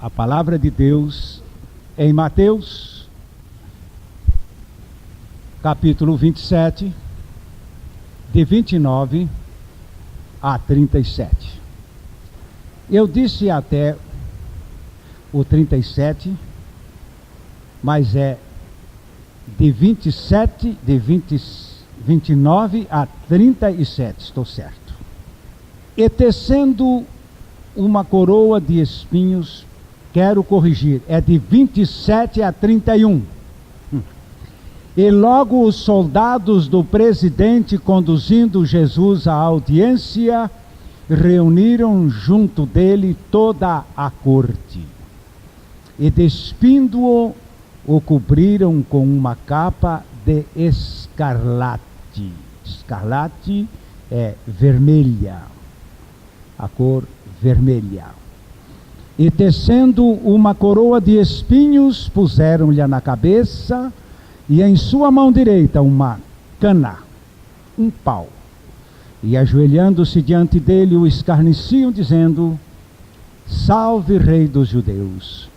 a palavra de Deus em Mateus, capítulo 27, de 29 a 37. Eu disse até o 37, mas é de 29 a 37, estou certo. E tecendo uma coroa de espinhos, quero corrigir, é de 27 a 31. E logo os soldados do presidente, conduzindo Jesus à audiência, reuniram junto dele toda a corte. E despindo-o, o cobriram com uma capa de escarlate. Escarlate é vermelha, a cor vermelha. E tecendo uma coroa de espinhos, puseram-lhe na cabeça, e em sua mão direita uma cana, um pau. E ajoelhando-se diante dele, o escarneciam, dizendo: Salve, Rei dos Judeus!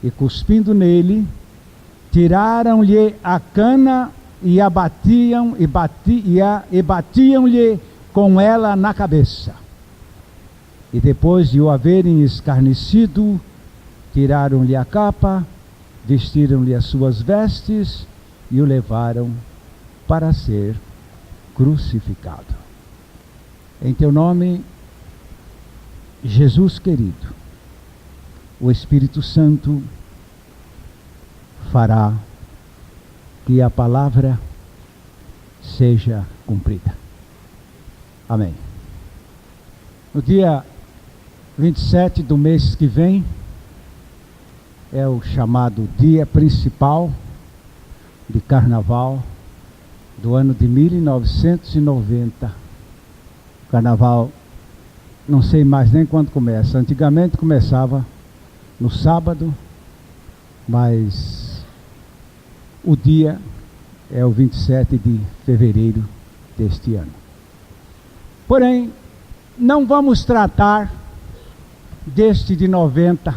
E cuspindo nele, tiraram-lhe a cana e batiam-lhe com ela na cabeça. E depois de o haverem escarnecido, tiraram-lhe a capa, vestiram-lhe as suas vestes e o levaram para ser crucificado. Em teu nome, Jesus querido, o Espírito Santo fará que a palavra seja cumprida. Amém. No dia 27 do mês que vem, é o chamado dia principal de carnaval do ano de 1990. Carnaval, não sei mais nem quando começa. Antigamente começava no sábado, mas o dia é o 27 de fevereiro deste ano. Porém, não vamos tratar deste de 90,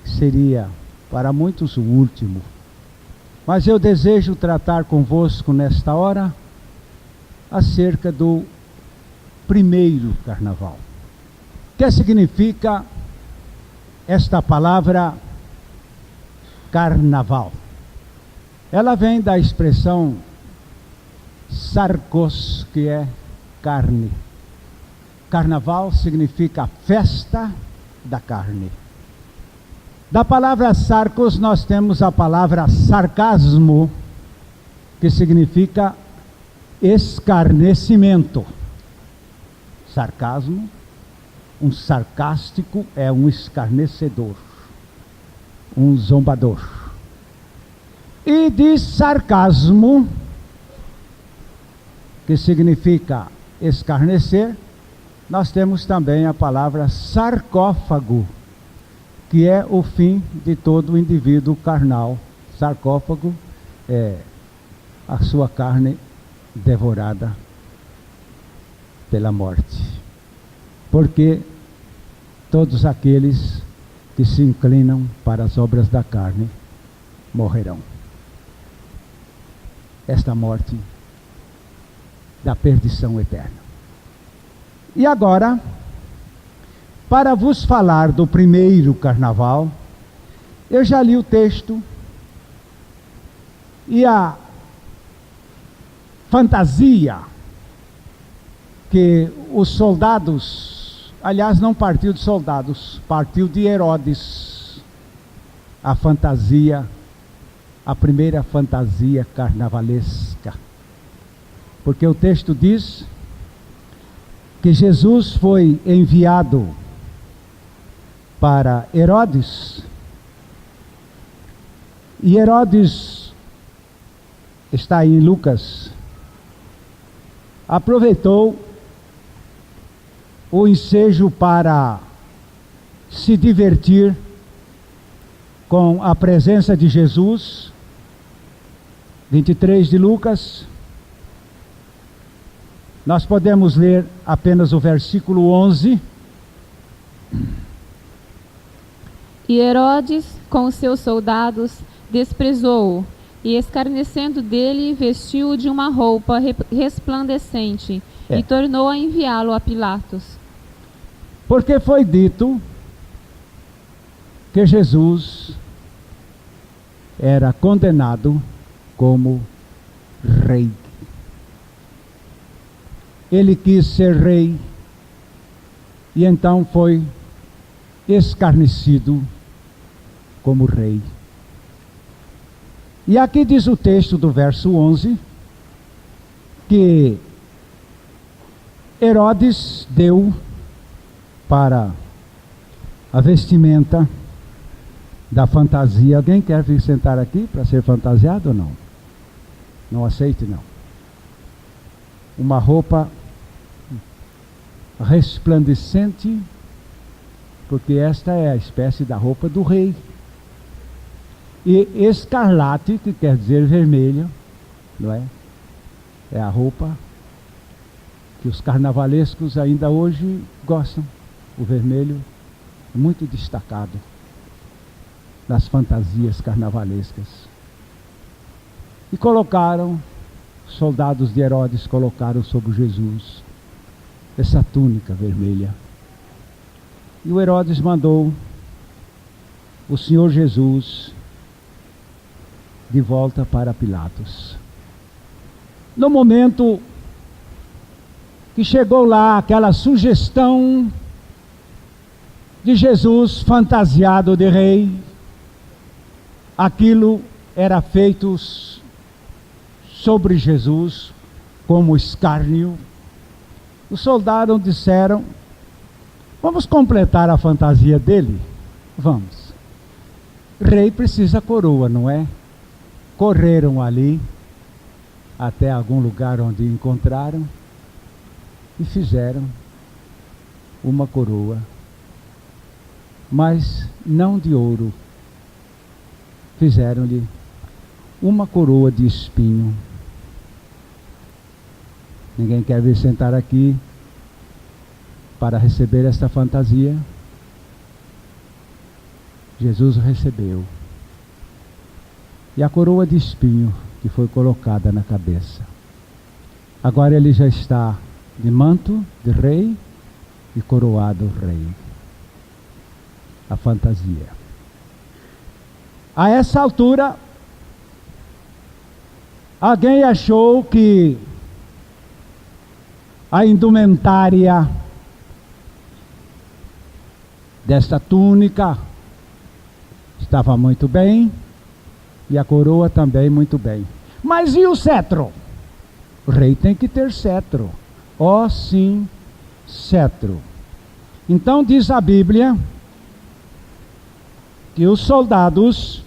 que seria para muitos o último. Mas eu desejo tratar convosco nesta hora acerca do primeiro carnaval. O que significa esta palavra carnaval? Ela vem da expressão sarcos, que é carne. Carnaval significa festa da carne. Da palavra sarcos nós temos a palavra sarcasmo, que significa escarnecimento. Sarcasmo, um sarcástico é um escarnecedor, um zombador. E de sarcasmo, que significa escarnecer, nós temos também a palavra sarcófago, que é o fim de todo indivíduo carnal. Sarcófago é a sua carne devorada pela morte. Porque todos aqueles que se inclinam para as obras da carne morrerão. Esta morte da perdição eterna. E agora, para vos falar do primeiro carnaval, eu já li o texto e a fantasia que os soldados, aliás, não partiu de soldados, partiu de Herodes, a fantasia, a primeira fantasia carnavalesca. Porque o texto diz que Jesus foi enviado para Herodes, e Herodes, está em Lucas, aproveitou o ensejo para se divertir com a presença de Jesus. 23 de Lucas, nós podemos ler apenas o versículo 11. E Herodes, com os seus soldados, desprezou-o, e escarnecendo dele, vestiu-o de uma roupa resplandecente, e tornou a enviá-lo a Pilatos. Porque foi dito que Jesus era condenado como rei. Ele quis ser rei e então foi escarnecido como rei. E aqui diz o texto do verso 11 que Herodes deu para a vestimenta da fantasia. Alguém quer vir sentar aqui para ser fantasiado ou não? Não aceite, não. Uma roupa resplandecente, porque esta é a espécie da roupa do rei. E escarlate, que quer dizer vermelho, não é? É a roupa que os carnavalescos ainda hoje gostam. O vermelho é muito destacado nas fantasias carnavalescas. E colocaram, soldados de Herodes colocaram sobre Jesus essa túnica vermelha. E o Herodes mandou o Senhor Jesus de volta para Pilatos. No momento que chegou lá aquela sugestão de Jesus fantasiado de rei, aquilo era feito sobre Jesus como escárnio. Os soldados disseram: vamos completar a fantasia dele? Vamos. Rei precisa coroa, não é? Correram ali até algum lugar onde encontraram e fizeram uma coroa, mas não de ouro. Fizeram-lhe uma coroa de espinho. Ninguém quer vir sentar aqui para receber esta fantasia? Jesus recebeu. E a coroa de espinho que foi colocada na cabeça. Agora ele já está de manto de rei e coroado rei. A fantasia. A essa altura, alguém achou que a indumentária desta túnica estava muito bem, e a coroa também muito bem. Mas e o cetro? O rei tem que ter cetro. Oh, sim, cetro. Então diz a Bíblia que os soldados,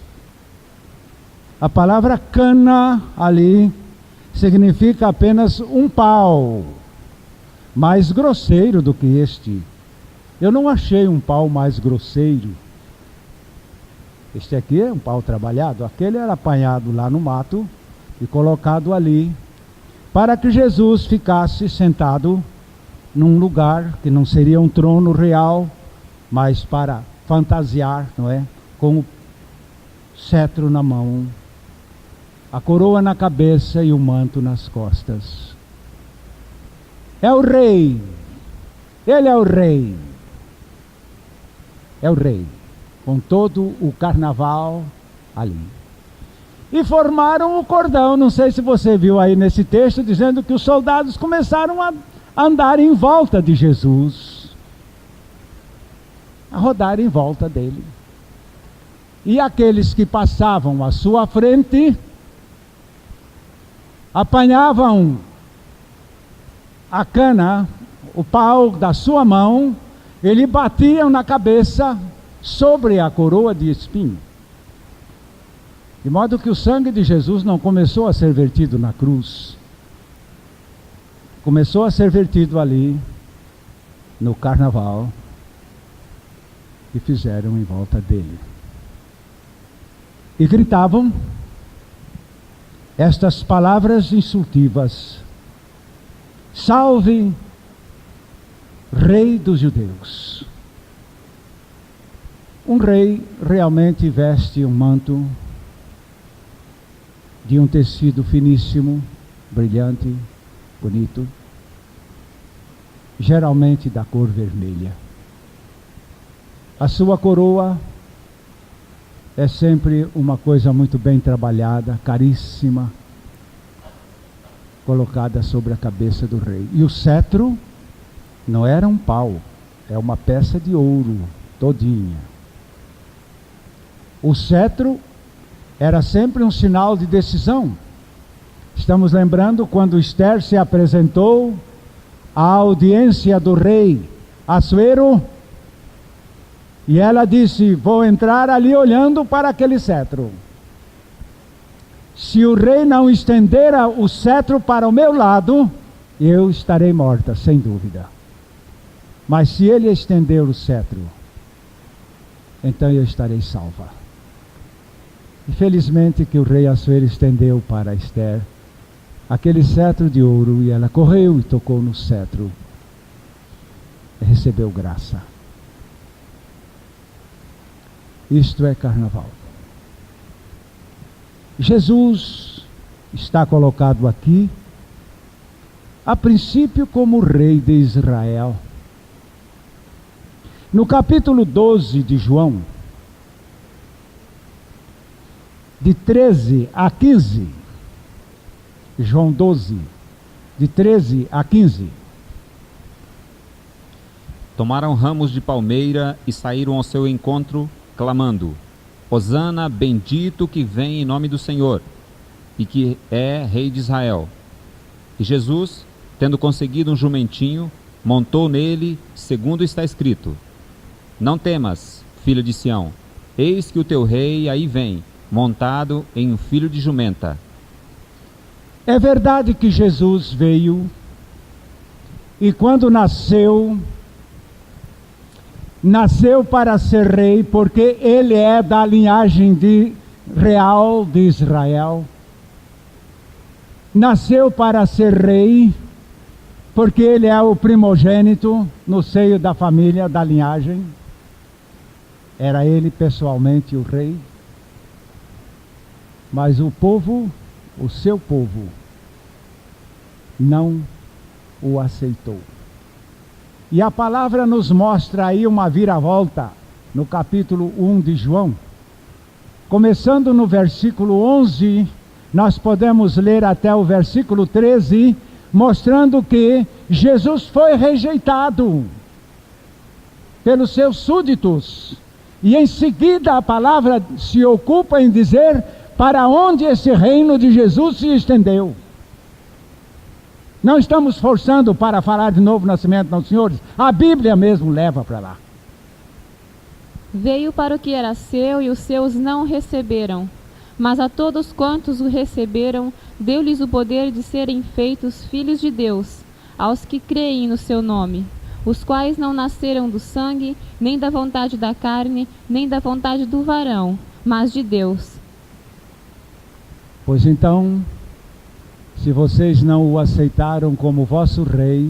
a palavra cana ali significa apenas um pau, mais grosseiro do que este. Eu não achei um pau mais grosseiro. Este aqui é um pau trabalhado, aquele era apanhado lá no mato e colocado ali, para que Jesus ficasse sentado num lugar que não seria um trono real, mas para fantasiar, não é? Com o cetro na mão, a coroa na cabeça e o manto nas costas. É o rei, ele é o rei, é o rei, com todo o carnaval ali. E formaram o cordão, não sei se você viu aí nesse texto, dizendo que os soldados começaram a andar em volta de Jesus, a rodar em volta dele. E aqueles que passavam à sua frente, apanhavam a cana, o pau da sua mão, e lhe batiam na cabeça sobre a coroa de espinho. De modo que o sangue de Jesus não começou a ser vertido na cruz. Começou a ser vertido ali, no carnaval, que fizeram em volta dele. E gritavam estas palavras insultivas: salve, Rei dos Judeus. Um rei realmente veste um manto de um tecido finíssimo, brilhante, bonito, geralmente da cor vermelha. A sua coroa é sempre uma coisa muito bem trabalhada, caríssima, colocada sobre a cabeça do rei. E o cetro não era um pau, é uma peça de ouro todinha. O cetro era sempre um sinal de decisão. Estamos lembrando quando Esther se apresentou à audiência do rei Assuero, e ela disse: vou entrar ali olhando para aquele cetro. Se o rei não estender o cetro para o meu lado, eu estarei morta, sem dúvida. Mas se ele estender o cetro, então eu estarei salva. E felizmente que o rei Assuero estendeu para Esther aquele cetro de ouro, e ela correu e tocou no cetro e recebeu graça. Isto é carnaval. Jesus está colocado aqui, a princípio como rei de Israel. No capítulo 12 de João, de 13 a 15, João 12, de 13 a 15. Tomaram ramos de palmeira e saíram ao seu encontro, clamando: Hosana, bendito que vem em nome do Senhor, e que é rei de Israel. E Jesus, tendo conseguido um jumentinho, montou nele, segundo está escrito: Não temas, filho de Sião, eis que o teu rei aí vem, montado em um filho de jumenta. É verdade que Jesus veio, e quando nasceu para ser rei, porque ele é da linhagem real de Israel. Nasceu para ser rei, porque ele é o primogênito no seio da família, da linhagem. Era ele pessoalmente o rei. Mas o povo, o seu povo, não o aceitou. E a palavra nos mostra aí uma viravolta no capítulo 1 de João. Começando no versículo 11, nós podemos ler até o versículo 13, mostrando que Jesus foi rejeitado pelos seus súditos. E em seguida a palavra se ocupa em dizer para onde esse reino de Jesus se estendeu. Não estamos forçando para falar de novo nascimento, não, senhores. A Bíblia mesmo leva para lá. Veio para o que era seu e os seus não receberam. Mas a todos quantos o receberam, deu-lhes o poder de serem feitos filhos de Deus, aos que creem no seu nome, os quais não nasceram do sangue, nem da vontade da carne, nem da vontade do varão, mas de Deus. Pois então, se vocês não o aceitaram como vosso rei,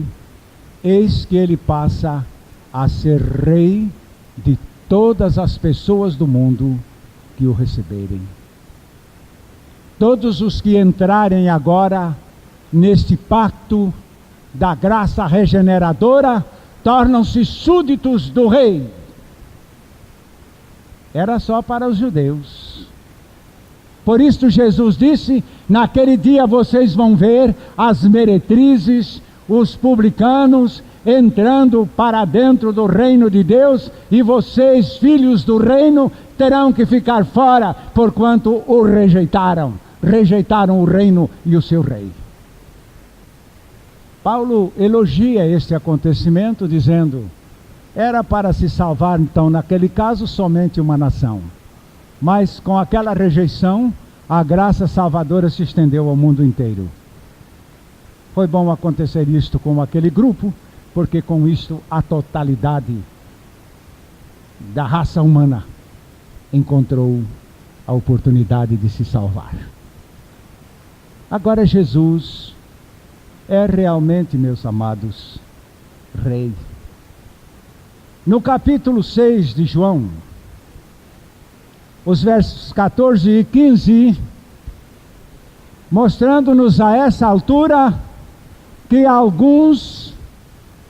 eis que ele passa a ser rei de todas as pessoas do mundo que o receberem. Todos os que entrarem agora neste pacto da graça regeneradora tornam-se súditos do rei. Era só para os judeus. Por isso Jesus disse: naquele dia vocês vão ver as meretrizes, os publicanos entrando para dentro do reino de Deus, e vocês, filhos do reino, terão que ficar fora, porquanto o rejeitaram o reino e o seu rei. Paulo elogia este acontecimento, dizendo: era para se salvar, então, naquele caso, somente uma nação. Mas com aquela rejeição, a graça salvadora se estendeu ao mundo inteiro. Foi bom acontecer isto com aquele grupo, porque com isto a totalidade da raça humana encontrou a oportunidade de se salvar. Agora Jesus é realmente, meus amados, rei. No capítulo 6 de João, os versos 14 e 15, mostrando-nos a essa altura que alguns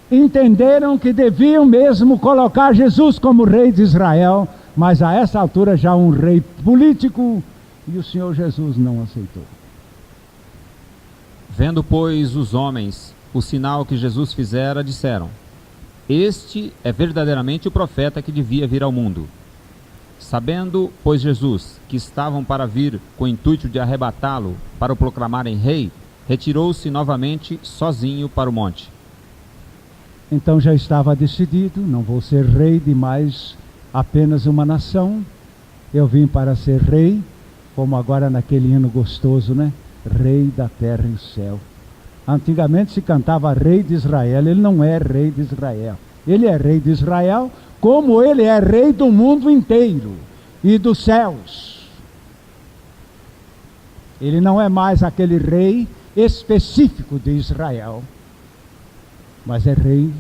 entenderam que deviam mesmo colocar Jesus como rei de Israel, mas a essa altura já um rei político, e o Senhor Jesus não aceitou. Vendo, pois, os homens o sinal que Jesus fizera, disseram: Este é verdadeiramente o profeta que devia vir ao mundo. Sabendo, pois, Jesus que estavam para vir com o intuito de arrebatá-lo para o proclamarem rei, retirou-se novamente sozinho para o monte. Então já estava decidido: não vou ser rei de mais apenas uma nação, eu vim para ser rei, como agora naquele hino gostoso, né? Rei da terra e o céu. Antigamente se cantava rei de Israel. Ele não é rei de Israel. Ele é rei de Israel, como ele é rei do mundo inteiro e dos céus. Ele não é mais aquele rei específico de Israel, mas é rei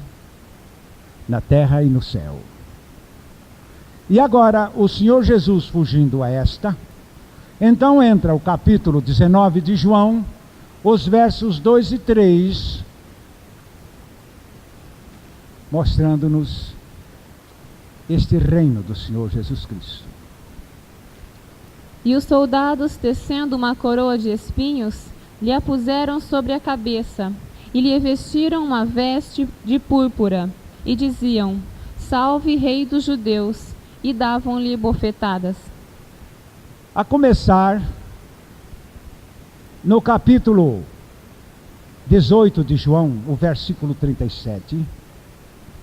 na terra e no céu. E agora o Senhor Jesus, fugindo a esta, então entra o capítulo 19 de João, os versos 2 e 3, mostrando-nos este reino do Senhor Jesus Cristo. E os soldados, tecendo uma coroa de espinhos, lhe a puseram sobre a cabeça, e lhe vestiram uma veste de púrpura, e diziam: Salve, Rei dos Judeus, e davam-lhe bofetadas. A começar no capítulo 18 de João, o versículo 37,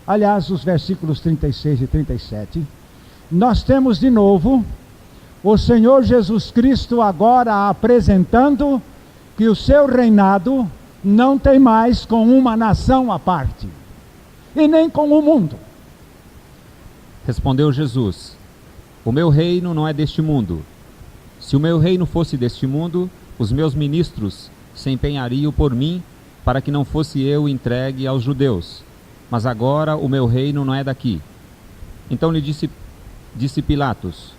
aliás, os versículos 36 e 37, nós temos de novo o Senhor Jesus Cristo agora apresentando que o seu reinado não tem mais com uma nação à parte, e nem com o mundo. Respondeu Jesus: O meu reino não é deste mundo. Se o meu reino fosse deste mundo, os meus ministros se empenhariam por mim, para que não fosse eu entregue aos judeus. Mas agora o meu reino não é daqui. Então lhe disse Pilatos: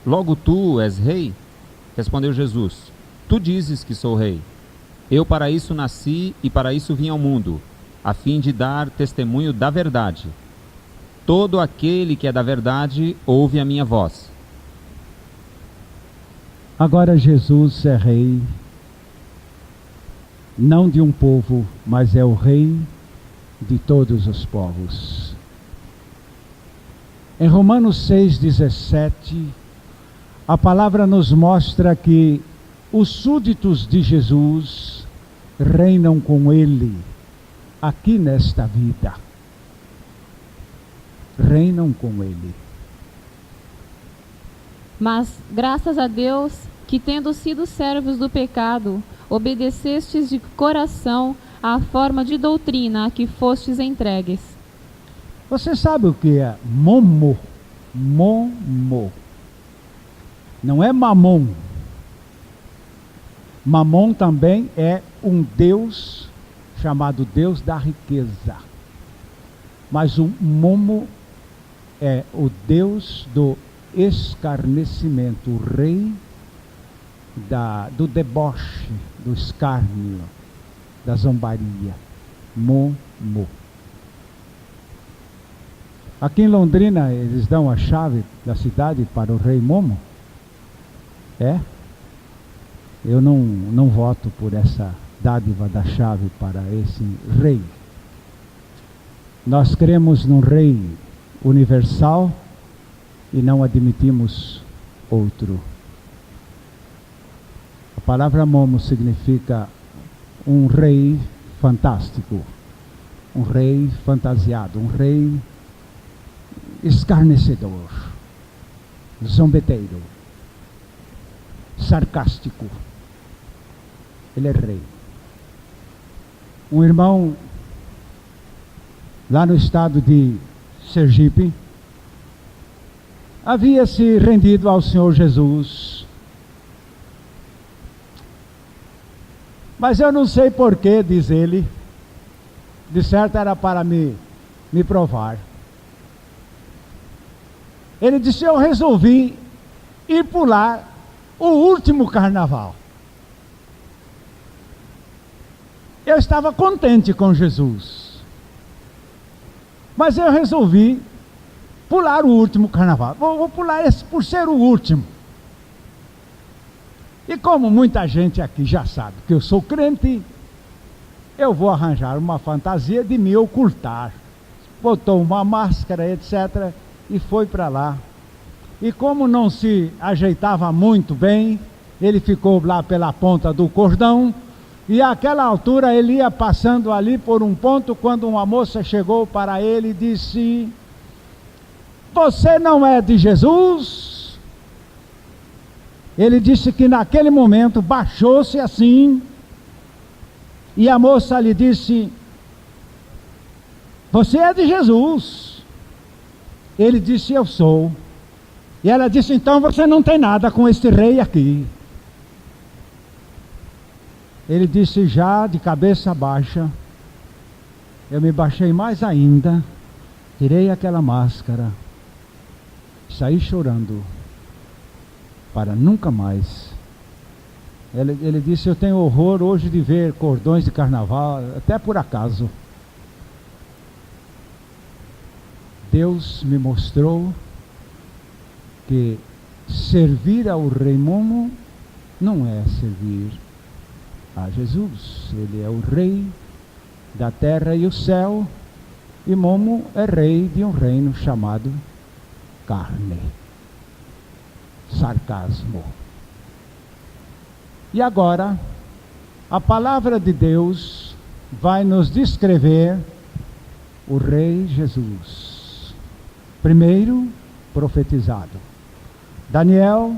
Logo tu és rei? Respondeu Jesus: Tu dizes que sou rei. Eu para isso nasci e para isso vim ao mundo, a fim de dar testemunho da verdade. Todo aquele que é da verdade ouve a minha voz. Agora Jesus é rei, não de um povo, mas é o rei de todos os povos. Em Romanos 6,17, a palavra nos mostra que os súditos de Jesus reinam com ele aqui nesta vida. Reinam com ele. Mas, graças a Deus, que tendo sido servos do pecado, obedecestes de coração à forma de doutrina a que fostes entregues. Você sabe o que é momo? Momo. Não é mamon. Mamon também é um deus chamado Deus da riqueza. Mas o momo é o Deus do escarnecimento, o rei do deboche, do escárnio, da zombaria. Momo. Aqui em Londrina eles dão a chave da cidade para o rei Momo. É? Eu não voto por essa dádiva da chave para esse rei. Nós cremos num rei universal e não admitimos outro. A palavra momo significa um rei fantástico, um rei fantasiado, um rei escarnecedor, zombeteiro, sarcástico. Ele é rei. Um irmão lá no estado de Sergipe havia se rendido ao Senhor Jesus, mas eu não sei porquê, diz ele, de certo era para me provar. Ele disse: eu resolvi e pular o último carnaval. Eu estava contente com Jesus, mas eu resolvi pular o último carnaval. Vou pular esse por ser o último. E como muita gente aqui já sabe que eu sou crente, eu vou arranjar uma fantasia de me ocultar. Botou uma máscara, etc., e foi para lá. E como não se ajeitava muito bem, ele ficou lá pela ponta do cordão, e àquela altura ele ia passando ali por um ponto, quando uma moça chegou para ele e disse: "Você não é de Jesus?" Ele disse que naquele momento baixou-se assim, e a moça lhe disse: "Você é de Jesus?" Ele disse: "Eu sou." E ela disse: "Então você não tem nada com este rei aqui." Ele disse, já de cabeça baixa. Eu me baixei mais ainda, tirei aquela máscara, saí chorando, para nunca mais. Ele disse: "Eu tenho horror hoje de ver cordões de carnaval, até por acaso." Deus me mostrou que servir ao rei Momo não é servir a Jesus. Ele é o rei da terra e o céu, e Momo é rei de um reino chamado carne. Sarcasmo. E agora, a palavra de Deus vai nos descrever o rei Jesus. Primeiro, profetizado. Daniel,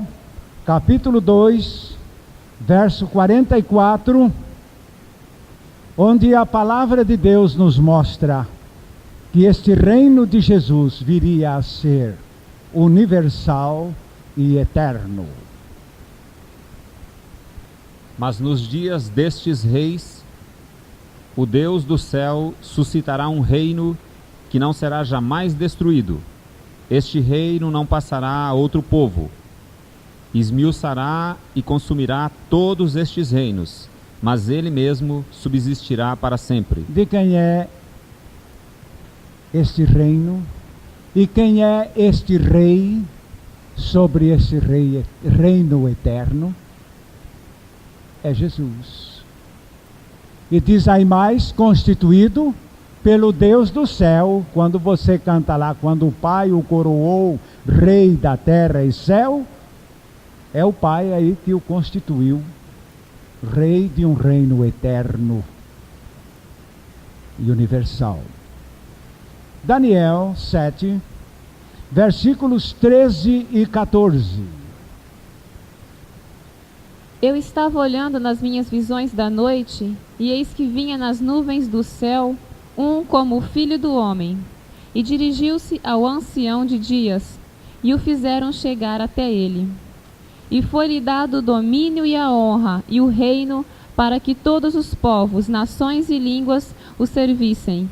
capítulo 2, verso 44, onde a palavra de Deus nos mostra que este reino de Jesus viria a ser universal e eterno. Mas nos dias destes reis, o Deus do céu suscitará um reino que não será jamais destruído. Este reino não passará a outro povo. Esmiuçará e consumirá todos estes reinos, mas ele mesmo subsistirá para sempre. De quem é este reino? E quem é este rei sobre esse reino eterno? É Jesus. E diz aí mais: constituído pelo Deus do céu. Quando você canta lá, quando o Pai o coroou rei da terra e céu, é o Pai aí que o constituiu rei de um reino eterno e universal. Daniel 7, versículos 13 e 14. Eu estava olhando nas minhas visões da noite, e eis que vinha nas nuvens do céu um como o filho do homem, e dirigiu-se ao ancião de dias, e o fizeram chegar até ele. E foi-lhe dado o domínio e a honra e o reino, para que todos os povos, nações e línguas o servissem.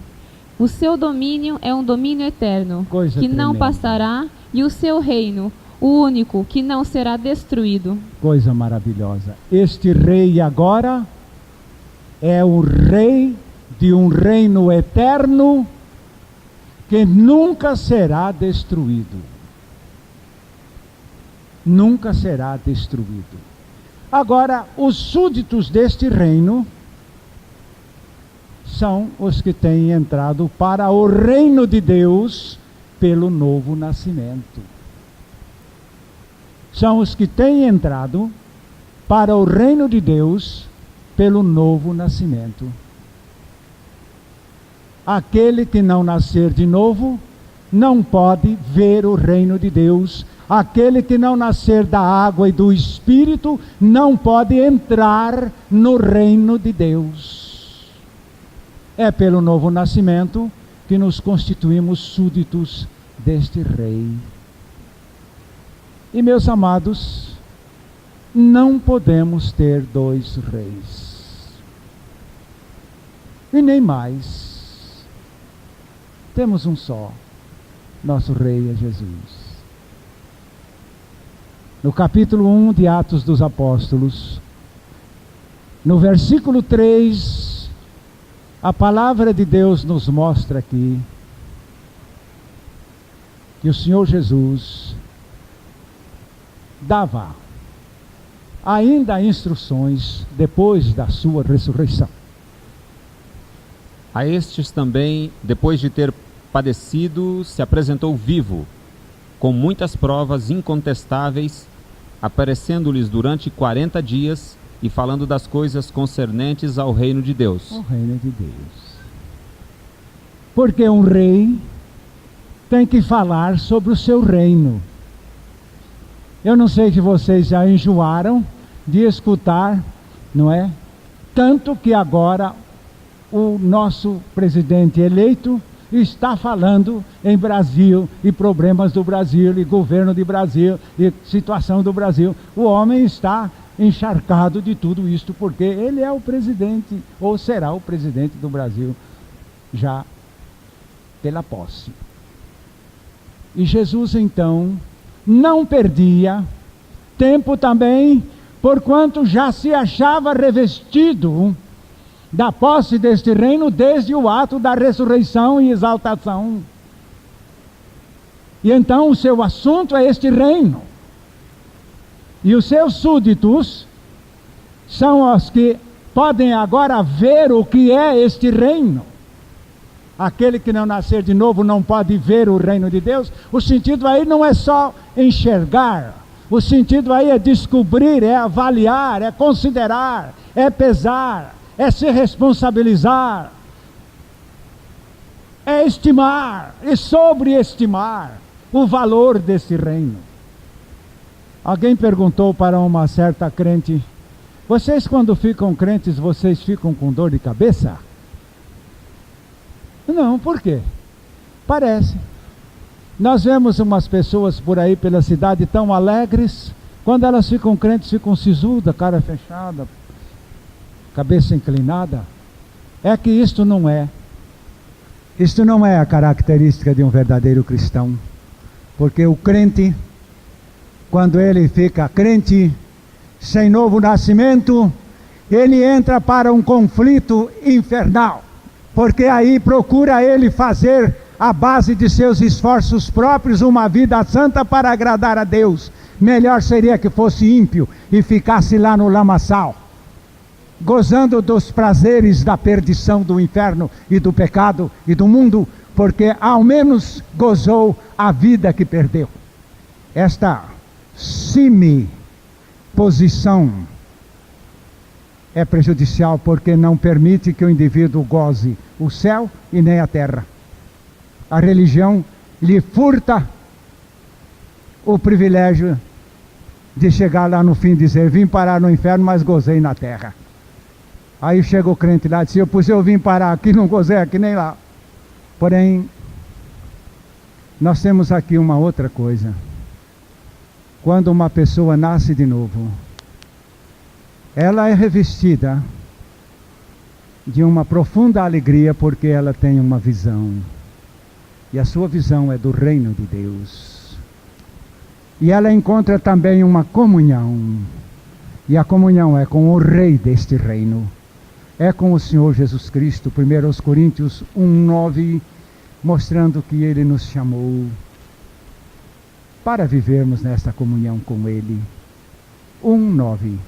O seu domínio é um domínio eterno, Coisa que não tremenda. passará, e o seu reino, o único, que não será destruído. Coisa maravilhosa. Este rei agora é o rei de um reino eterno que nunca será destruído. Nunca será destruído. Agora, os súditos deste reino são os que têm entrado para o reino de Deus pelo novo nascimento. São os que têm entrado para o reino de Deus pelo novo nascimento. Aquele que não nascer de novo não pode ver o reino de Deus. Aquele que não nascer da água e do Espírito não pode entrar no reino de Deus. É pelo novo nascimento que nos constituímos súditos deste rei. E, meus amados, não podemos ter dois reis. E nem mais. Temos um só. Nosso rei é Jesus. no capítulo 1 de Atos dos Apóstolos, no versículo 3, a palavra de Deus nos mostra aqui que o Senhor Jesus dava ainda instruções depois da sua ressurreição. A estes também, depois de ter padecido, se apresentou vivo, com muitas provas incontestáveis, aparecendo-lhes durante 40 dias e falando das coisas concernentes ao reino de Deus. O reino de Deus. Porque um rei tem que falar sobre o seu reino. Eu não sei se vocês já enjoaram de escutar, não é? Tanto que agora o nosso presidente eleito está falando em Brasil e problemas do Brasil e governo de Brasil e situação do Brasil. O homem está encharcado de tudo isto porque ele é o presidente ou será o presidente do Brasil já pela posse. E Jesus então não perdia tempo também, porquanto já se achava revestido da posse deste reino desde o ato da ressurreição e exaltação. E então o seu assunto é este reino. E os seus súditos são os que podem agora ver o que é este reino. Aquele que não nascer de novo não pode ver o reino de Deus. O sentido aí não é só enxergar. O sentido aí é descobrir, é avaliar, é considerar, é pesar, é se responsabilizar, é estimar e sobreestimar o valor desse reino. Alguém perguntou para uma certa crente: vocês quando ficam crentes, vocês ficam com dor de cabeça? Não, por quê? Parece. Nós vemos umas pessoas por aí pela cidade tão alegres, quando elas ficam crentes, ficam sisudas, cara fechada, cabeça inclinada. É que isto não é a característica de um verdadeiro cristão. Porque o crente, quando ele fica crente, sem novo nascimento, ele entra para um conflito infernal. Porque aí procura ele fazer, à base de seus esforços próprios, uma vida santa para agradar a Deus. Melhor seria que fosse ímpio e ficasse lá no lamaçal, gozando dos prazeres da perdição, do inferno e do pecado e do mundo, porque ao menos gozou a vida que perdeu. Esta semi-posição é prejudicial porque não permite que o indivíduo goze o céu e nem a terra. A religião lhe furta o privilégio de chegar lá no fim e dizer: vim parar no inferno, mas gozei na terra. Aí chega o crente lá e diz: eu vim parar aqui, não gozei aqui nem lá. Porém, nós temos aqui uma outra coisa. Quando uma pessoa nasce de novo, ela é revestida de uma profunda alegria porque ela tem uma visão. E a sua visão é do reino de Deus. E ela encontra também uma comunhão. E a comunhão é com o rei deste reino. É com o Senhor Jesus Cristo. 1 Coríntios 1:9, mostrando que Ele nos chamou para vivermos nesta comunhão com Ele. 1:9.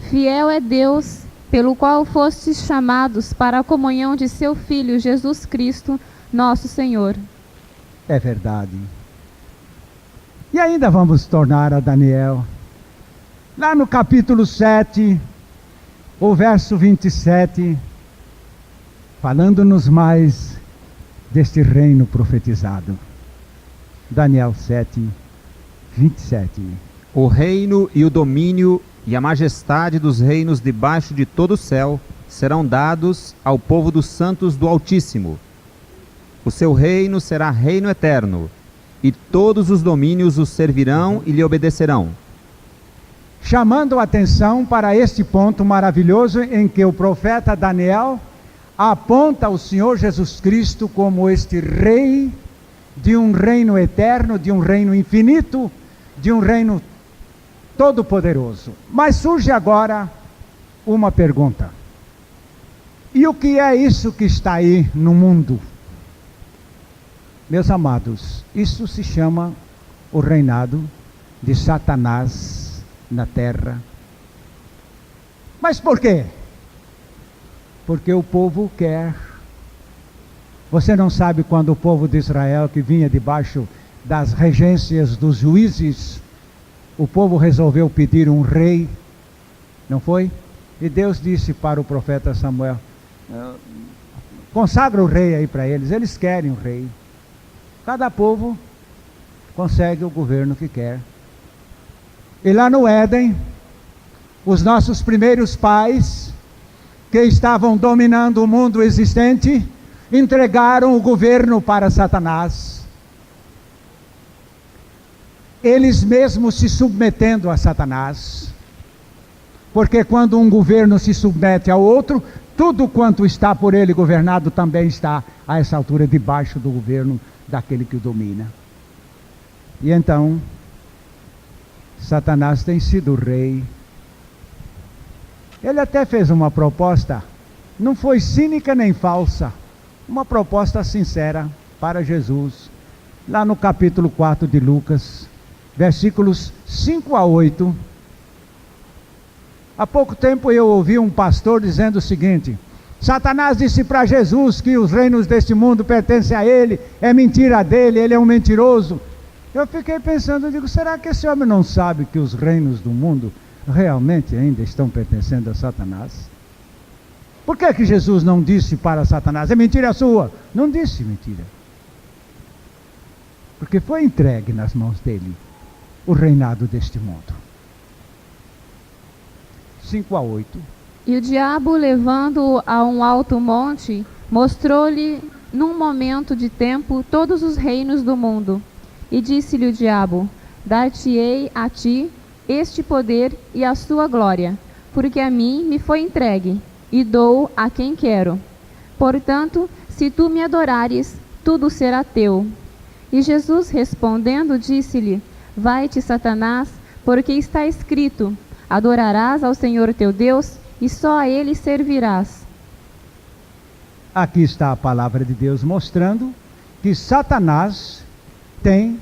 Fiel é Deus, pelo qual fostes chamados para a comunhão de seu Filho Jesus Cristo, nosso Senhor. É verdade. E ainda vamos tornar a Daniel. Lá no capítulo 7, o verso 27, falando-nos mais deste reino profetizado. Daniel 7, 27. O reino e o domínio e a majestade dos reinos debaixo de todo o céu serão dados ao povo dos santos do Altíssimo. O seu reino será reino eterno, e todos os domínios o servirão e lhe obedecerão. Chamando a atenção para este ponto maravilhoso em que o profeta Daniel aponta o Senhor Jesus Cristo como este rei de um reino eterno, de um reino infinito, de um reino todo-poderoso. Mas surge agora uma pergunta: e o que é isso que está aí no mundo? Meus amados, isso se chama o reinado de Satanás na terra. Mas por quê? Porque o povo quer. Você não sabe quando o povo de Israel, que vinha debaixo das regências dos juízes, o povo resolveu pedir um rei, não foi? E Deus disse para o profeta Samuel: consagra o rei aí para eles, eles querem um rei. Cada povo consegue o governo que quer. E lá no Éden, os nossos primeiros pais, que estavam dominando o mundo existente, entregaram o governo para Satanás. Eles mesmos se submetendo a Satanás. Porque quando um governo se submete ao outro, tudo quanto está por ele governado também está, a essa altura, debaixo do governo daquele que o domina. E então, Satanás tem sido rei. Ele até fez uma proposta, não foi cínica nem falsa, uma proposta sincera para Jesus, lá no capítulo 4 de Lucas, versículos 5 a 8. Há pouco tempo eu ouvi um pastor dizendo o seguinte: Satanás disse para Jesus que os reinos deste mundo pertencem a ele, é mentira dele, ele é um mentiroso. Eu fiquei pensando, eu digo, será que esse homem não sabe que os reinos do mundo realmente ainda estão pertencendo a Satanás? Por que Jesus não disse para Satanás: é mentira sua? Não disse mentira. Porque foi entregue nas mãos dele o reinado deste mundo. 5 a 8. E o diabo, levando-o a um alto monte, mostrou-lhe num momento de tempo todos os reinos do mundo. E disse-lhe o diabo: dar-te-ei a ti este poder e a sua glória, porque a mim me foi entregue, e dou a quem quero. Portanto, se tu me adorares, tudo será teu. E Jesus respondendo disse-lhe: vai-te, Satanás, porque está escrito: adorarás ao Senhor teu Deus, e só a ele servirás. Aqui está a palavra de Deus mostrando que Satanás tem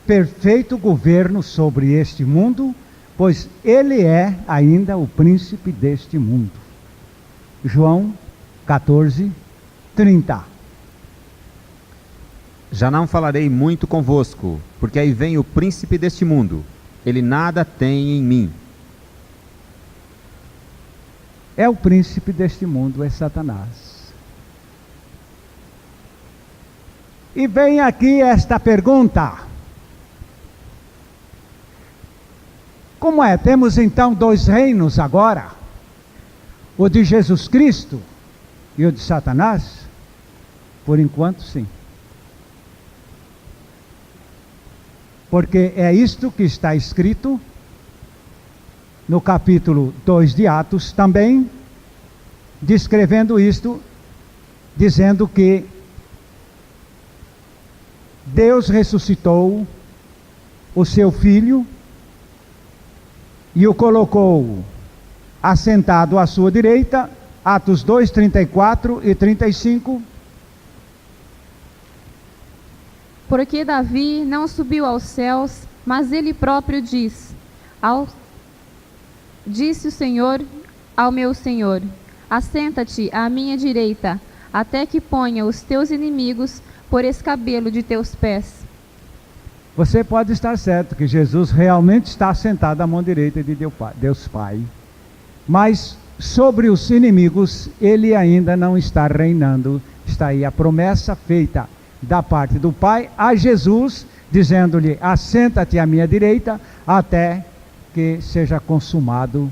perfeito governo sobre este mundo, pois ele é ainda o príncipe deste mundo. João 14, 30. Já não falarei muito convosco, porque aí vem o príncipe deste mundo. Ele nada tem em mim. É o príncipe deste mundo, é Satanás. E vem aqui esta pergunta: como é? Temos então dois reinos agora? O de Jesus Cristo e o de Satanás? Por enquanto, sim. Porque é isto que está escrito no capítulo 2 de Atos também, descrevendo isto, dizendo que Deus ressuscitou o seu Filho e o colocou assentado à sua direita, Atos 2, 34 e 35. Porque Davi não subiu aos céus, mas ele próprio diz: disse o Senhor ao meu Senhor: assenta-te à minha direita, até que ponha os teus inimigos por escabelo de teus pés. Você pode estar certo que Jesus realmente está sentado à mão direita de Deus Pai, mas sobre os inimigos ele ainda não está reinando. Está aí a promessa feita da parte do Pai a Jesus, dizendo-lhe: assenta-te à minha direita, até que seja consumado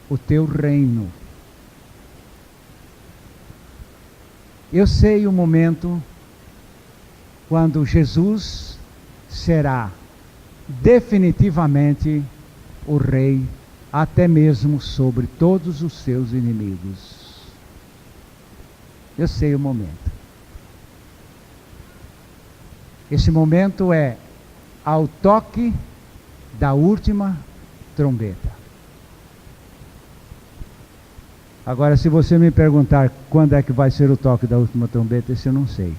o teu reino. Eu sei o momento quando Jesus será definitivamente o rei, até mesmo sobre todos os seus inimigos. Eu sei o momento. Esse momento é ao toque da última trombeta. Agora, se você me perguntar quando é que vai ser o toque da última trombeta, isso eu não sei.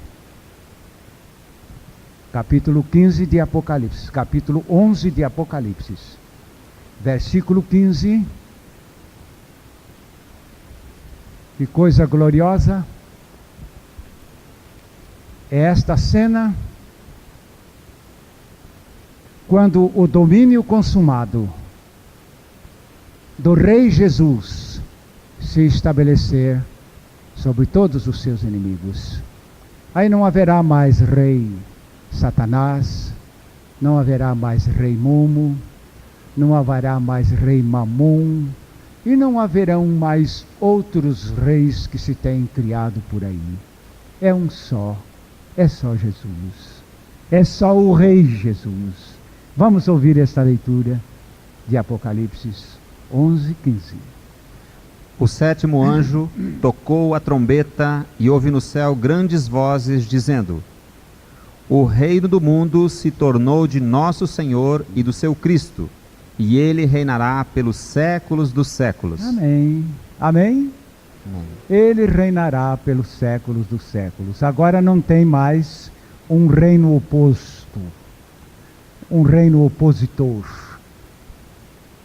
Capítulo 15 de Apocalipse, capítulo 11 de Apocalipse, versículo 15. Que coisa gloriosa é esta cena, quando o domínio consumado do Rei Jesus se estabelecer sobre todos os seus inimigos. Aí não haverá mais rei Satanás, não haverá mais rei Momo, não haverá mais rei Mamon, e não haverão mais outros reis que se têm criado por aí. É um só, é só Jesus, é só o Rei Jesus. Vamos ouvir esta leitura de Apocalipse 11, 15. O sétimo anjo tocou a trombeta e houve no céu grandes vozes dizendo: O reino do mundo se tornou de nosso Senhor e do seu Cristo, e ele reinará pelos séculos dos séculos. Amém. Amém? Amém. Ele reinará pelos séculos dos séculos. Agora não tem mais um reino oposto, um reino opositor.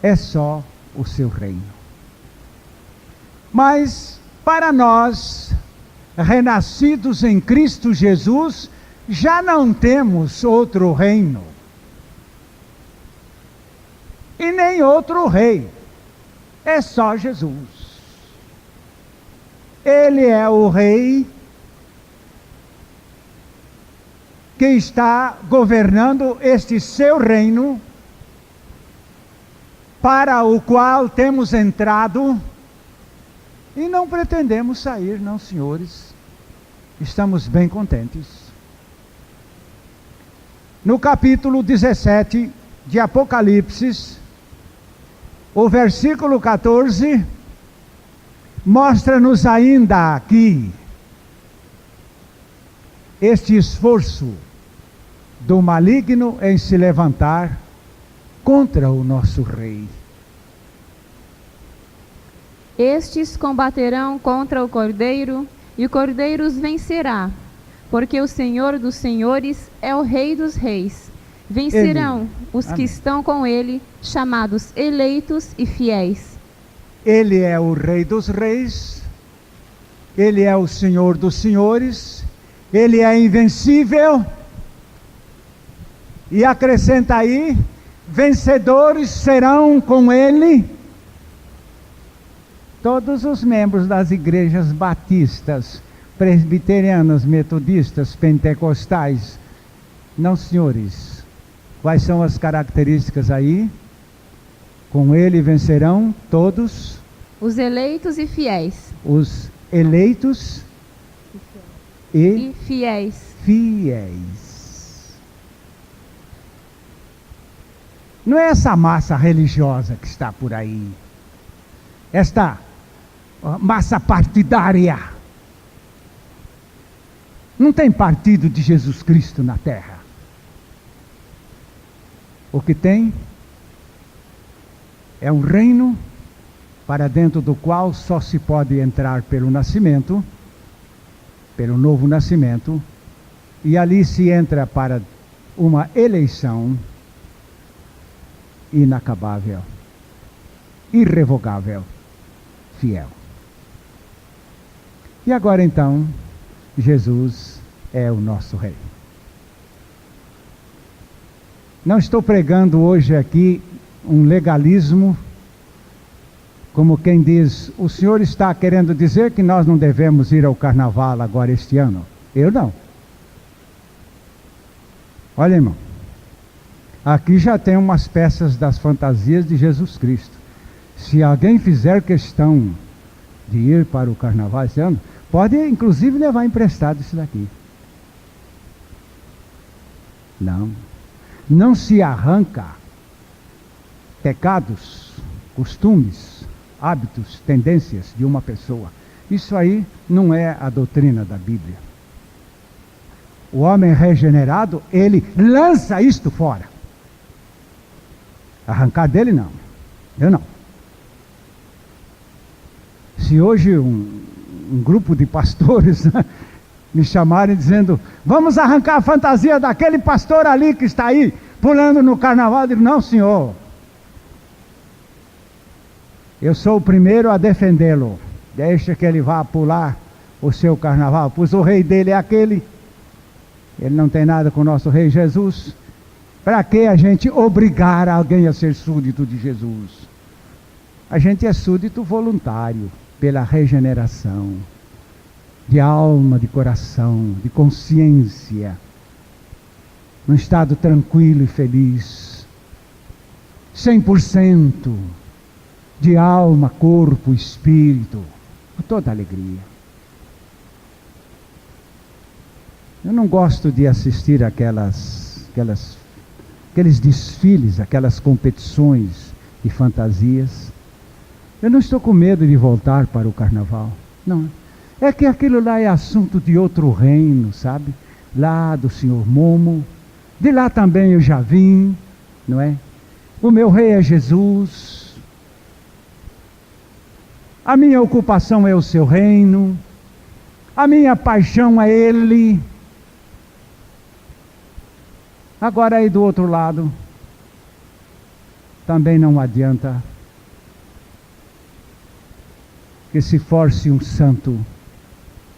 É só o seu reino. Mas, para nós, renascidos em Cristo Jesus, já não temos outro reino. E nem outro rei. É só Jesus. Ele é o rei que está governando este seu reino, para o qual temos entrado e não pretendemos sair, não, senhores. Estamos bem contentes. No capítulo 17 de Apocalipse, o versículo 14, mostra-nos ainda aqui este esforço do maligno em se levantar contra o nosso rei. Estes combaterão contra o Cordeiro, e o Cordeiro os vencerá, porque o Senhor dos Senhores é o Rei dos Reis. Vencerão os que estão com ele, chamados eleitos e fiéis. Ele é o Rei dos Reis, Ele é o Senhor dos Senhores, Ele é invencível, e acrescenta aí, vencedores serão com Ele todos os membros das igrejas batistas, presbiterianas, metodistas, pentecostais. Não, senhores. Quais são as características aí? Com ele vencerão todos os eleitos e fiéis. Os eleitos e fiéis. Não é essa massa religiosa que está por aí. Esta massa partidária. Não tem partido de Jesus Cristo na terra. O que tem é um reino para dentro do qual só se pode entrar pelo nascimento, pelo novo nascimento, e ali se entra para uma eleição inacabável, irrevogável, fiel. E agora então, Jesus é o nosso Rei. Não estou pregando hoje aqui um legalismo, como quem diz, o senhor está querendo dizer que nós não devemos ir ao carnaval agora este ano? Eu não. Olha, irmão, aqui já tem umas peças das fantasias de Jesus Cristo. Se alguém fizer questão de ir para o carnaval esse ano, pode inclusive levar emprestado isso daqui. Não se arranca pecados, costumes, hábitos, tendências de uma pessoa. Isso aí não é a doutrina da Bíblia. O homem regenerado, ele lança isto fora. Arrancar dele, não. Eu não. Se hoje um grupo de pastores me chamarem dizendo: vamos arrancar a fantasia daquele pastor ali que está aí pulando no carnaval, eu digo: não, senhor. Eu sou o primeiro a defendê-lo. Deixa que ele vá pular o seu carnaval, pois o rei dele é aquele. Ele não tem nada com o nosso rei Jesus. Para que a gente obrigar alguém a ser súdito de Jesus? A gente é súdito voluntário, pela regeneração de alma, de coração, de consciência, num estado tranquilo e feliz, 100% de alma, corpo, espírito, com toda alegria. Eu não gosto de assistir aqueles desfiles, aquelas competições de fantasias. Eu não estou com medo de voltar para o carnaval, não. É que aquilo lá é assunto de outro reino, sabe? Lá do senhor Momo, de lá também eu já vim, não é? O meu rei é Jesus, a minha ocupação é o seu reino, a minha paixão é ele. Agora aí do outro lado, também não adianta que se force um santo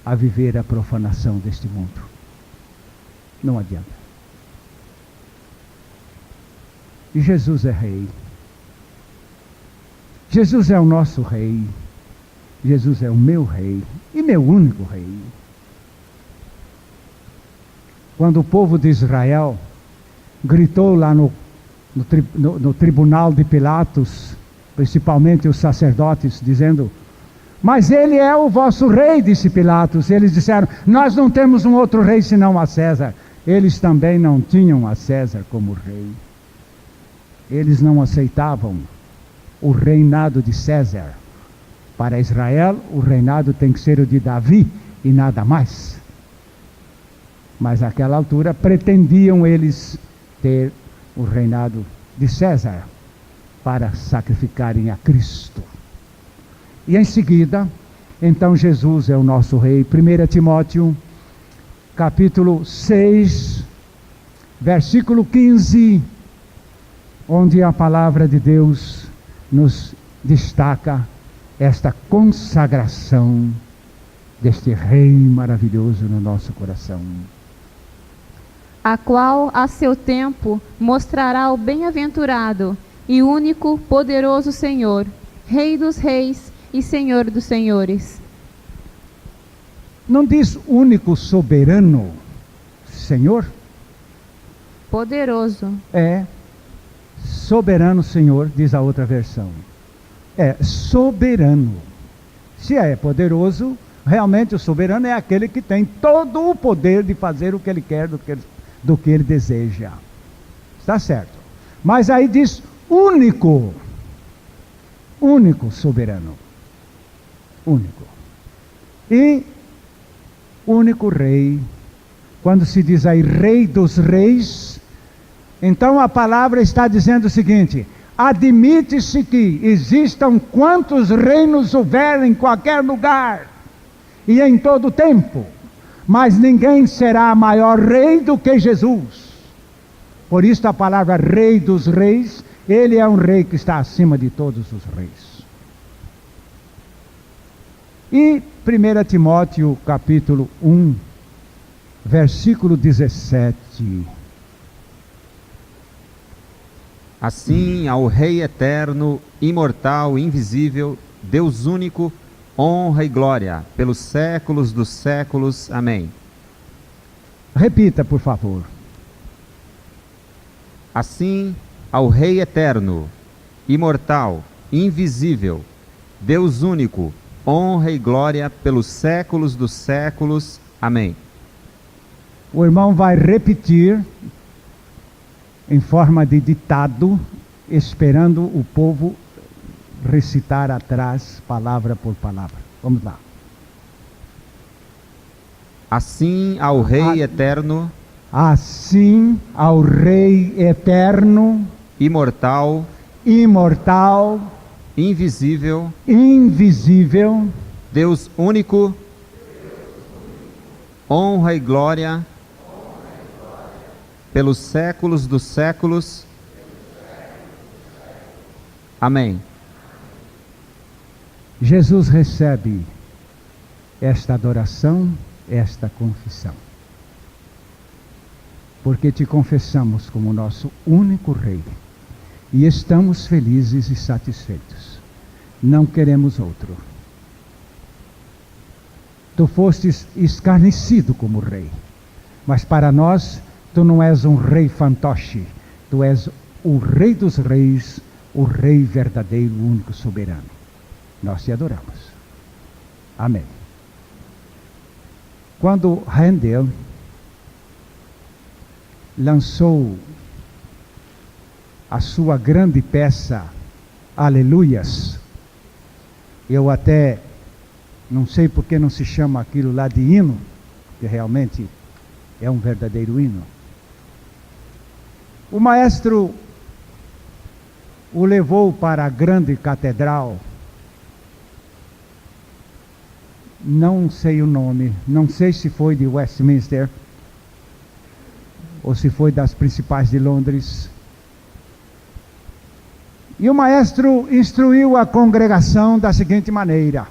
a viver a profanação deste mundo. Não adianta. E Jesus é rei. Jesus é o nosso rei. Jesus é o meu rei e meu único rei. Quando o povo de Israel gritou lá no tribunal de Pilatos, principalmente os sacerdotes, dizendo: mas ele é o vosso rei, disse Pilatos. Eles disseram: nós não temos um outro rei senão a César. Eles também não tinham a César como rei. Eles não aceitavam o reinado de César. Para Israel, o reinado tem que ser o de Davi e nada mais. Mas naquela altura pretendiam eles ter o reinado de César para sacrificarem a Cristo. E em seguida, então Jesus é o nosso rei. 1 Timóteo, capítulo 6, versículo 15, onde a palavra de Deus nos destaca esta consagração deste rei maravilhoso no nosso coração. A qual a seu tempo mostrará o bem-aventurado e único poderoso Senhor, Rei dos reis e Senhor dos senhores. Não diz único soberano Senhor? Poderoso. É soberano Senhor, diz a outra versão. É soberano. Se é poderoso, realmente o soberano é aquele que tem todo o poder de fazer o que ele quer, do que ele deseja. Está certo. Mas aí diz único. Único soberano. Único. E único rei. Quando se diz aí rei dos reis, então a palavra está dizendo o seguinte: admite-se que existam quantos reinos houver em qualquer lugar e em todo tempo, mas ninguém será maior rei do que Jesus. Por isso a palavra rei dos reis, ele é um rei que está acima de todos os reis. E 1 Timóteo capítulo 1, versículo 17. Assim ao Rei eterno, imortal, invisível, Deus único, honra e glória pelos séculos dos séculos. Amém. Repita, por favor. Assim ao Rei eterno, imortal, invisível, Deus único, honra e glória pelos séculos dos séculos. Amém. O irmão vai repetir em forma de ditado, esperando o povo recitar atrás, palavra por palavra. Vamos lá. Assim ao Rei eterno, assim ao Rei eterno, imortal, imortal, invisível, invisível, Deus único, honra e glória pelos séculos dos séculos. Amém. Jesus recebe esta adoração, esta confissão. Porque te confessamos como nosso único Rei. E estamos felizes e satisfeitos. Não queremos outro. Tu fostes escarnecido como Rei. Mas para nós, tu não és um Rei fantoche. Tu és o Rei dos Reis, o Rei verdadeiro, o único soberano. Nós te adoramos. Amém. Quando Handel lançou a sua grande peça, Aleluias, eu até não sei por que não se chama aquilo lá de hino, que realmente é um verdadeiro hino. O maestro o levou para a grande catedral, não sei o nome, não sei se foi de Westminster, ou se foi das principais de Londres. E o maestro instruiu a congregação da seguinte maneira: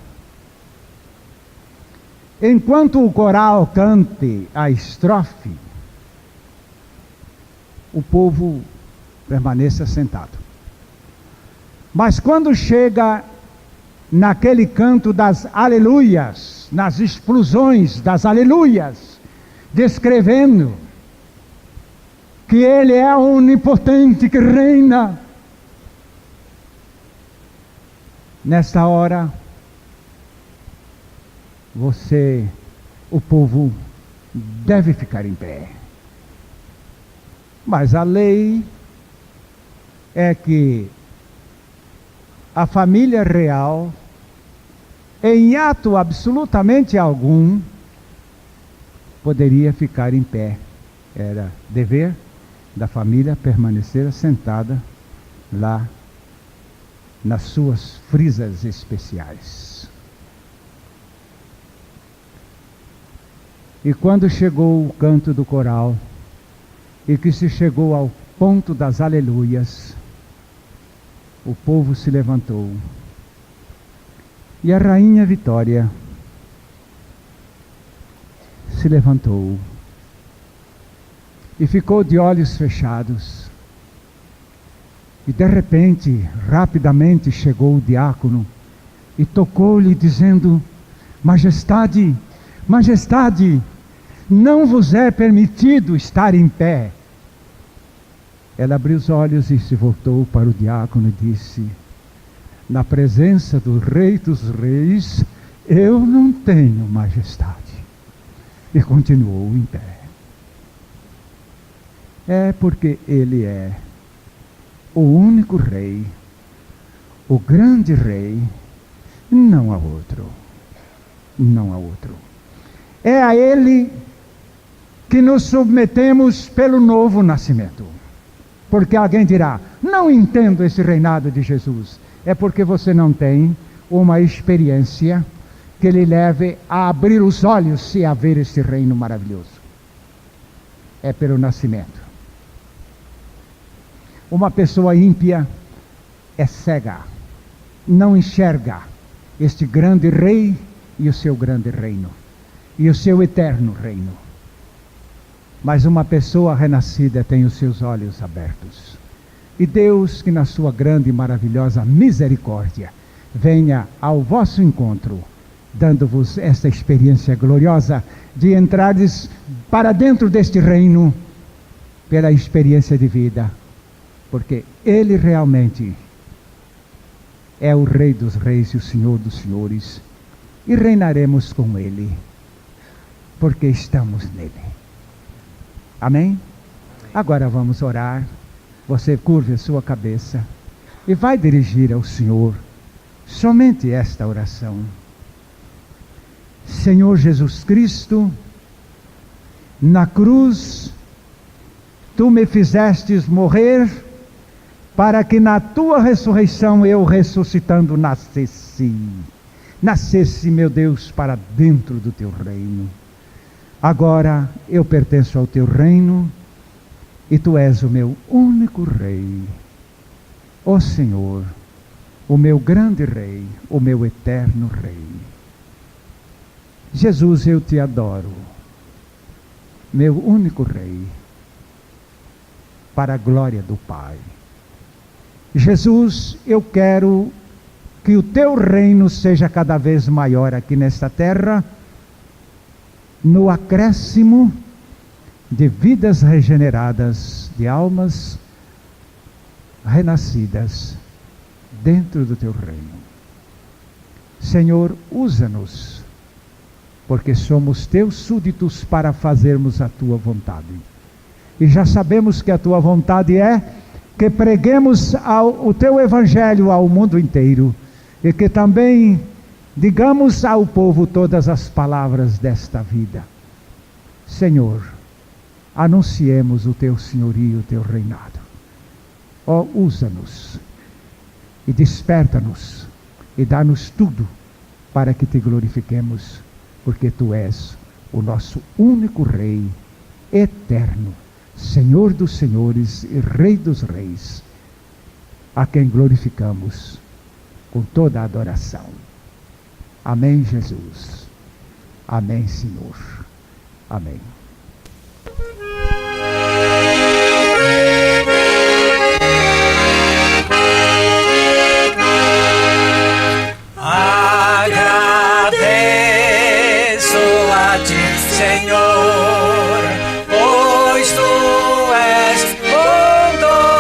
enquanto o coral cante a estrofe, o povo permaneça sentado. Mas quando chega naquele canto das aleluias, nas explosões das aleluias, descrevendo que Ele é onipotente que reina, nesta hora, o povo deve ficar em pé. Mas a lei é que a família real, em ato absolutamente algum, poderia ficar em pé. Era dever da família permanecer sentada lá nas suas frisas especiais. E quando chegou o canto do coral, e que se chegou ao ponto das aleluias, o povo se levantou. E a rainha Vitória se levantou e ficou de olhos fechados. E de repente, rapidamente chegou o diácono e tocou-lhe dizendo: Majestade, Majestade, não vos é permitido estar em pé. Ela abriu os olhos e se voltou para o diácono e disse: na presença do Rei dos Reis, eu não tenho majestade. E continuou em pé. É porque Ele é o único Rei, o grande Rei, não há outro. Não há outro. É a Ele que nos submetemos pelo novo nascimento. Porque alguém dirá: não entendo esse reinado de Jesus. É porque você não tem uma experiência que lhe leve a abrir os olhos e a ver este reino maravilhoso. É pelo nascimento. Uma pessoa ímpia é cega, não enxerga este grande Rei e o seu grande reino, e o seu eterno reino. Mas uma pessoa renascida tem os seus olhos abertos. E Deus, que na sua grande e maravilhosa misericórdia, venha ao vosso encontro, dando-vos esta experiência gloriosa de entrardes para dentro deste reino, pela experiência de vida, porque Ele realmente é o Rei dos Reis e o Senhor dos Senhores, e reinaremos com Ele, porque estamos nele. Amém? Agora vamos orar. Você curve a sua cabeça e vai dirigir ao Senhor somente esta oração. Senhor Jesus Cristo, na cruz, Tu me fizestes morrer para que na tua ressurreição eu ressuscitando nascesse, meu Deus, para dentro do teu reino. Agora eu pertenço ao teu reino e tu és o meu único rei, ó Senhor, o meu grande rei, o meu eterno rei. Jesus, eu te adoro, meu único rei, para a glória do Pai. Jesus, eu quero que o teu reino seja cada vez maior aqui nesta terra, no acréscimo de vidas regeneradas, de almas renascidas dentro do teu reino. Senhor, usa-nos, porque somos teus súditos para fazermos a tua vontade. E já sabemos que a tua vontade é que preguemos o teu evangelho ao mundo inteiro e que também digamos ao povo todas as palavras desta vida. Senhor, anunciemos o teu senhorio, o teu reinado. Ó, usa-nos e desperta-nos e dá-nos tudo para que te glorifiquemos, porque tu és o nosso único Rei eterno, Senhor dos senhores e Rei dos reis, a quem glorificamos com toda a adoração. Amém, Jesus. Amém, Senhor. Amém. Agradeço a ti, Senhor, pois tu és bondoso,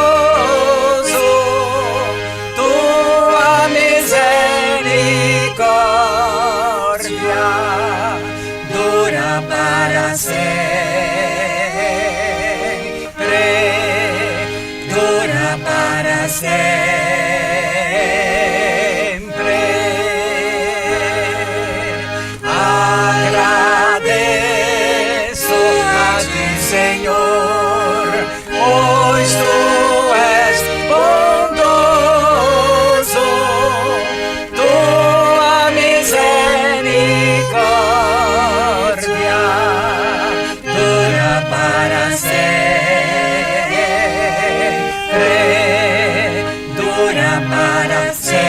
tua misericórdia dura para sempre, dura para sempre. Agradeço a ti, Senhor, pois tu és bondoso, tua misericórdia dura para sempre, dura para sempre.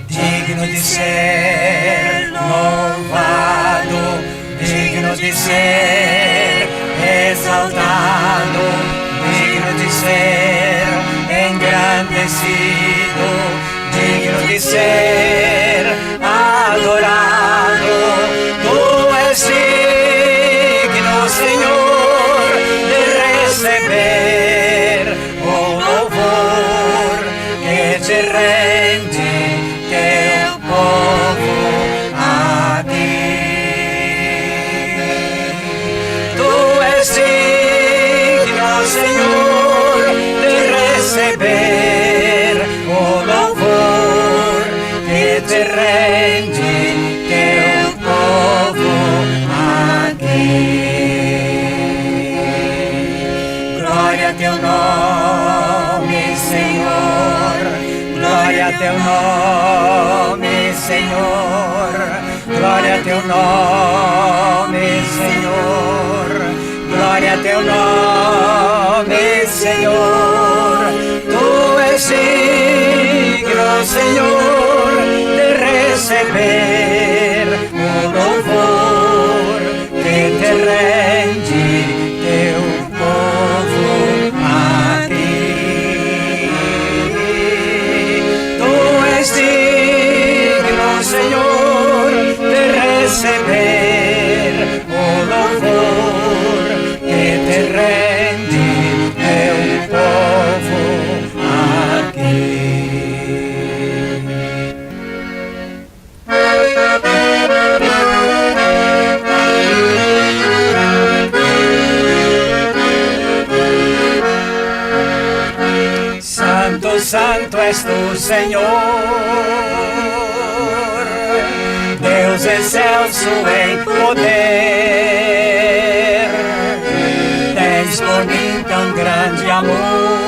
Digno de ser louvado, digno de ser exaltado, digno de ser engrandecido, digno de ser adorado. Tu és digno, Senhor, de receber o louvor que te rende teu povo aqui. Tu és digno, Senhor, de receber o louvor que te rende teu povo aqui. Glória a teu nome, Senhor. Glória a teu nome, Senhor. Glória a teu nome, Senhor. Glória a teu nome, Senhor. Tu és digno, Senhor, de receber o louvor que te rende teu povo aqui. Tu és digno, Senhor, de receber o louvor que te rende teu povo aqui. Santo és tu, Senhor, Deus excelso em poder. Tens por mim tão grande amor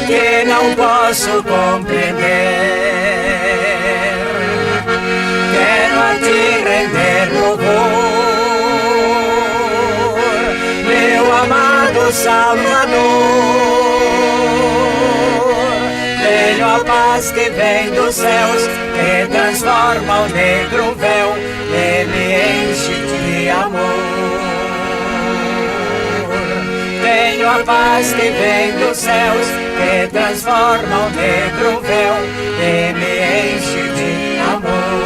que não posso compreender. Quero a ti render louvor, meu amado Salvador. Tenho a paz que vem dos céus, que transforma o negro véu e me enche de amor. Tenho a paz que vem dos céus, que transforma o negro véu e me enche de amor.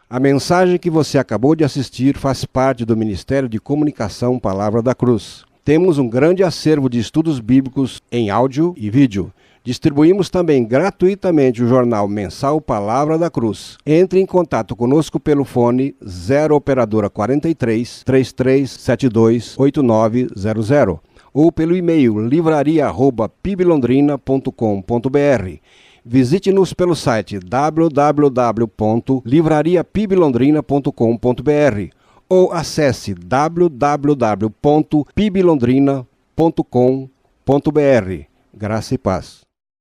A mensagem que você acabou de assistir faz parte do Ministério de Comunicação Palavra da Cruz. Temos um grande acervo de estudos bíblicos em áudio e vídeo. Distribuímos também gratuitamente o jornal mensal Palavra da Cruz. Entre em contato conosco pelo fone 0 operadora 43 3372 8900 ou pelo e-mail livraria@piblondrina.com.br. Visite-nos pelo site www.livrariapiblondrina.com.br ou acesse www.piblondrina.com.br. Graça e paz.